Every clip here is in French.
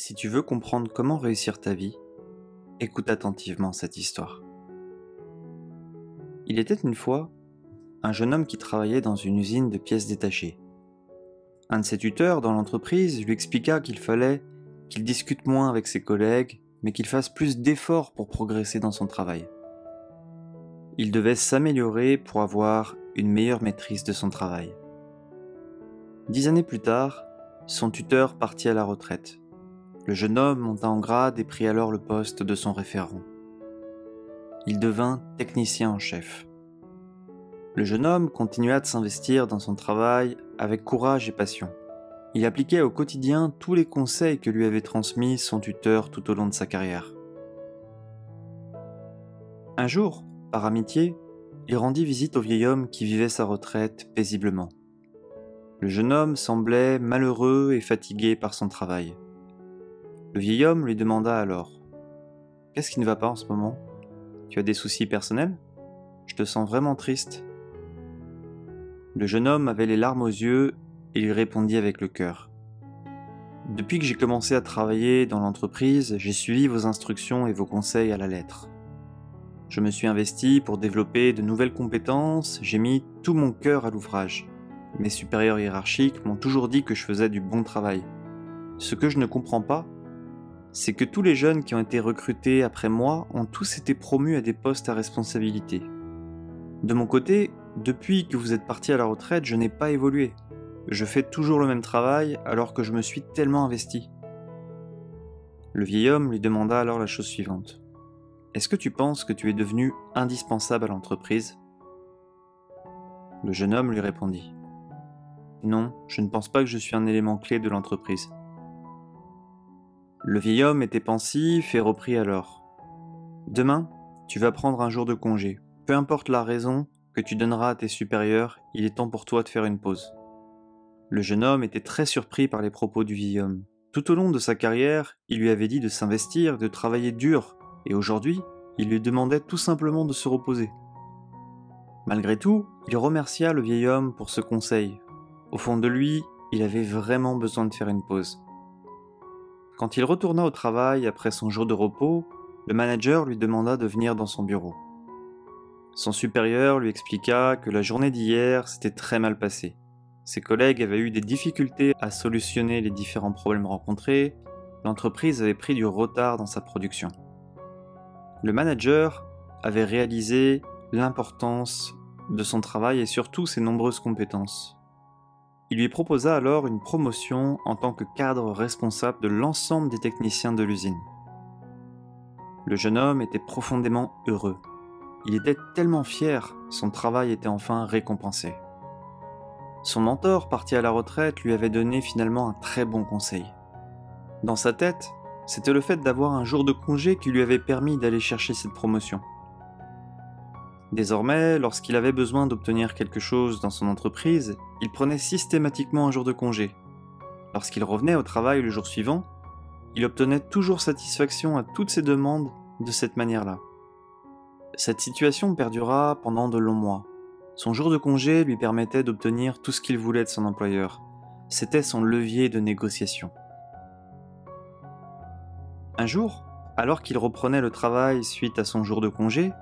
Si tu veux comprendre comment réussir ta vie, écoute attentivement cette histoire. Il était une fois un jeune homme qui travaillait dans une usine de pièces détachées. Un de ses tuteurs dans l'entreprise lui expliqua qu'il fallait qu'il discute moins avec ses collègues, mais qu'il fasse plus d'efforts pour progresser dans son travail. Il devait s'améliorer pour avoir une meilleure maîtrise de son travail. 10 années plus tard, son tuteur partit à la retraite. Le jeune homme monta en grade et prit alors le poste de son référent. Il devint technicien en chef. Le jeune homme continua de s'investir dans son travail avec courage et passion. Il appliquait au quotidien tous les conseils que lui avait transmis son tuteur tout au long de sa carrière. Un jour, par amitié, il rendit visite au vieil homme qui vivait sa retraite paisiblement. Le jeune homme semblait malheureux et fatigué par son travail. Le vieil homme lui demanda alors : « Qu'est-ce qui ne va pas en ce moment ? Tu as des soucis personnels ? Je te sens vraiment triste. » Le jeune homme avait les larmes aux yeux et lui répondit avec le cœur : « Depuis que j'ai commencé à travailler dans l'entreprise, j'ai suivi vos instructions et vos conseils à la lettre. Je me suis investi pour développer de nouvelles compétences, j'ai mis tout mon cœur à l'ouvrage. Mes supérieurs hiérarchiques m'ont toujours dit que je faisais du bon travail. Ce que je ne comprends pas, c'est que tous les jeunes qui ont été recrutés après moi ont tous été promus à des postes à responsabilité. De mon côté, depuis que vous êtes parti à la retraite, je n'ai pas évolué. Je fais toujours le même travail alors que je me suis tellement investi. » Le vieil homme lui demanda alors la chose suivante : « Est-ce que tu penses que tu es devenu indispensable à l'entreprise ? » Le jeune homme lui répondit : « Non, je ne pense pas que je suis un élément clé de l'entreprise. » Le vieil homme était pensif et reprit alors : « Demain, tu vas prendre un jour de congé. Peu importe la raison que tu donneras à tes supérieurs, il est temps pour toi de faire une pause. » Le jeune homme était très surpris par les propos du vieil homme. Tout au long de sa carrière, il lui avait dit de s'investir, de travailler dur, et aujourd'hui, il lui demandait tout simplement de se reposer. Malgré tout, il remercia le vieil homme pour ce conseil. Au fond de lui, il avait vraiment besoin de faire une pause. Quand il retourna au travail après son jour de repos, le manager lui demanda de venir dans son bureau. Son supérieur lui expliqua que la journée d'hier s'était très mal passée. Ses collègues avaient eu des difficultés à solutionner les différents problèmes rencontrés, l'entreprise avait pris du retard dans sa production. Le manager avait réalisé l'importance de son travail et surtout ses nombreuses compétences. Il lui proposa alors une promotion en tant que cadre responsable de l'ensemble des techniciens de l'usine. Le jeune homme était profondément heureux. Il était tellement fier, son travail était enfin récompensé. Son mentor, parti à la retraite, lui avait donné finalement un très bon conseil. Dans sa tête, c'était le fait d'avoir un jour de congé qui lui avait permis d'aller chercher cette promotion. Désormais, lorsqu'il avait besoin d'obtenir quelque chose dans son entreprise, il prenait systématiquement un jour de congé. Lorsqu'il revenait au travail le jour suivant, il obtenait toujours satisfaction à toutes ses demandes de cette manière-là. Cette situation perdura pendant de longs mois. Son jour de congé lui permettait d'obtenir tout ce qu'il voulait de son employeur. C'était son levier de négociation. Un jour, alors qu'il reprenait le travail suite à son jour de congé,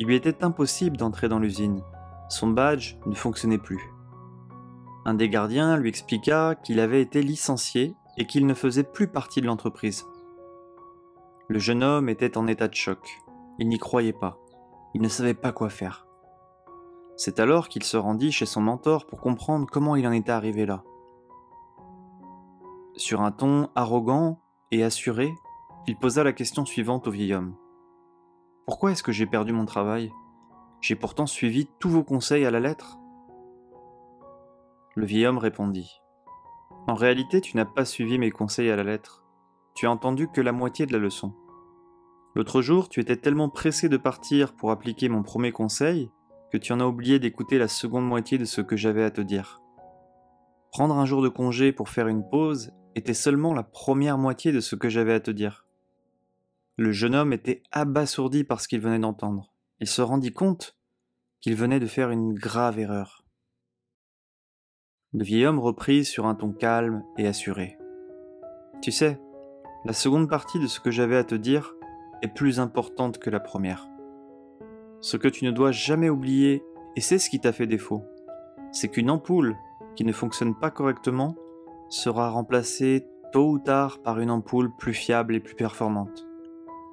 il lui était impossible d'entrer dans l'usine. Son badge ne fonctionnait plus. Un des gardiens lui expliqua qu'il avait été licencié et qu'il ne faisait plus partie de l'entreprise. Le jeune homme était en état de choc. Il n'y croyait pas. Il ne savait pas quoi faire. C'est alors qu'il se rendit chez son mentor pour comprendre comment il en était arrivé là. Sur un ton arrogant et assuré, il posa la question suivante au vieil homme. « Pourquoi est-ce que j'ai perdu mon travail ? J'ai pourtant suivi tous vos conseils à la lettre. » Le vieil homme répondit : « En réalité, tu n'as pas suivi mes conseils à la lettre. Tu as entendu que la moitié de la leçon. L'autre jour, tu étais tellement pressé de partir pour appliquer mon premier conseil que tu en as oublié d'écouter la seconde moitié de ce que j'avais à te dire. Prendre un jour de congé pour faire une pause était seulement la première moitié de ce que j'avais à te dire. » Le jeune homme était abasourdi par ce qu'il venait d'entendre. Il se rendit compte qu'il venait de faire une grave erreur. Le vieil homme reprit sur un ton calme et assuré. « Tu sais, La seconde partie de ce que j'avais à te dire est plus importante que la première. Ce que tu ne dois jamais oublier, et c'est ce qui t'a fait défaut, c'est qu'une ampoule qui ne fonctionne pas correctement sera remplacée tôt ou tard par une ampoule plus fiable et plus performante.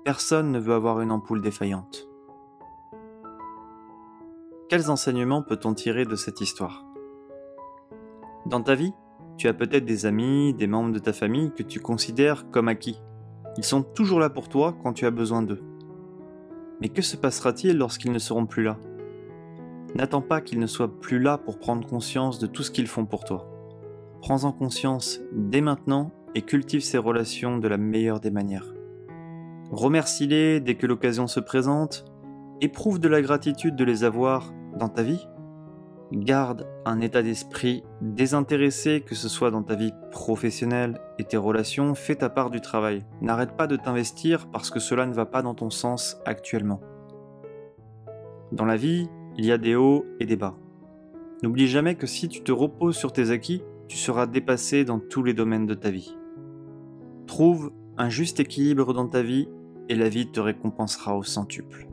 Personne ne veut avoir une ampoule défaillante. Quels enseignements peut-on tirer de cette histoire ? Dans ta vie, tu as peut-être des amis, des membres de ta famille que tu considères comme acquis. Ils sont toujours là pour toi quand tu as besoin d'eux. Mais que se passera-t-il lorsqu'ils ne seront plus là ? N'attends pas qu'ils ne soient plus là pour prendre conscience de tout ce qu'ils font pour toi. Prends-en conscience dès maintenant et cultive ces relations de la meilleure des manières. Remercie-les dès que l'occasion se présente, éprouve de la gratitude de les avoir dans ta vie. Garde un état d'esprit désintéressé, que ce soit dans ta vie professionnelle et tes relations, fais ta part du travail. N'arrête pas de t'investir parce que cela ne va pas dans ton sens actuellement. Dans la vie, il y a des hauts et des bas. N'oublie jamais que si tu te reposes sur tes acquis, tu seras dépassé dans tous les domaines de ta vie. Trouve un juste équilibre dans ta vie et la vie te récompensera au centuple.